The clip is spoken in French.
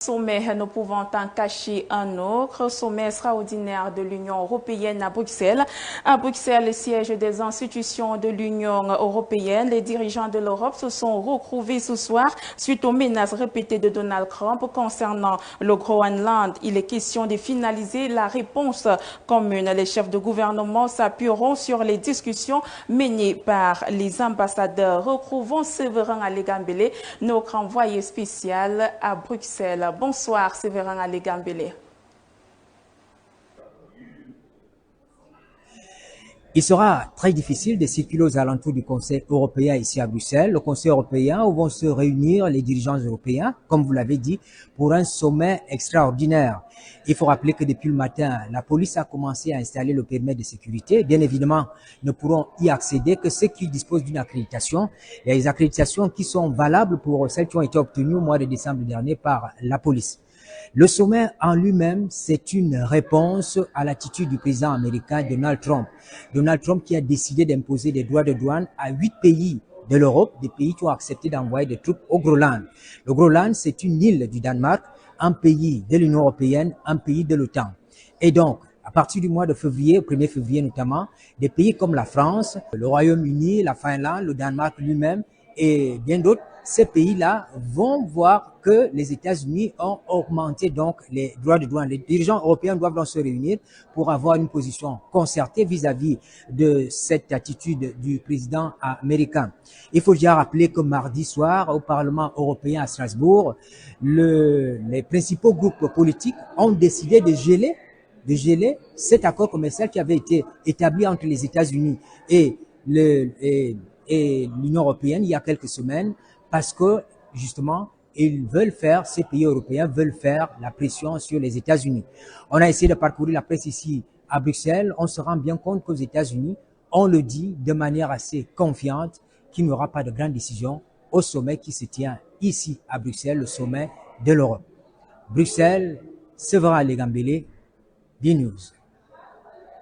Sommet, ne pouvant en cacher un autre, sommet extraordinaire de l'Union européenne à Bruxelles. À Bruxelles, le siège des institutions de l'Union européenne, les dirigeants de l'Europe se sont retrouvés ce soir suite aux menaces répétées de Donald Trump concernant le Groenland. Il est question de finaliser la réponse commune. Les chefs de gouvernement s'appuieront sur les discussions menées par les ambassadeurs. Retrouvons Séverin Alégambélé, notre envoyé spécial à Bruxelles. Bonsoir Séverin Alégambélé. Il sera très difficile de circuler aux alentours du Conseil européen ici à Bruxelles. Le Conseil européen où vont se réunir les dirigeants européens, comme vous l'avez dit, pour un sommet extraordinaire. Il faut rappeler que depuis le matin, la police a commencé à installer le périmètre de sécurité. Bien évidemment, ne pourront y accéder que ceux qui disposent d'une accréditation. Il y a des accréditations qui sont valables pour celles qui ont été obtenues au mois de décembre dernier par la police. Le sommet en lui-même, c'est une réponse à l'attitude du président américain Donald Trump. Donald Trump qui a décidé d'imposer des droits de douane à 8 pays de l'Europe, des pays qui ont accepté d'envoyer des troupes au Groenland. Le Groenland, c'est une île du Danemark, un pays de l'Union européenne, un pays de l'OTAN. Et donc, à partir du mois de février, au 1er février notamment, des pays comme la France, le Royaume-Uni, la Finlande, le Danemark lui-même et bien d'autres, ces pays-là vont voir que les États-Unis ont augmenté donc les droits de douane. Les dirigeants européens doivent donc se réunir pour avoir une position concertée vis-à-vis de cette attitude du président américain. Il faut déjà rappeler que mardi soir, au Parlement européen à Strasbourg, les principaux groupes politiques ont décidé de geler cet accord commercial qui avait été établi entre les États-Unis et l'Union européenne il y a quelques semaines, parce que justement, ces pays européens veulent faire la pression sur les États-Unis. On a essayé de parcourir la presse ici à Bruxelles. On se rend bien compte qu'aux États-Unis, on le dit de manière assez confiante qu'il n'y aura pas de grande décision au sommet qui se tient ici à Bruxelles, le sommet de l'Europe. Bruxelles, Séverin Alégambélé, B-News.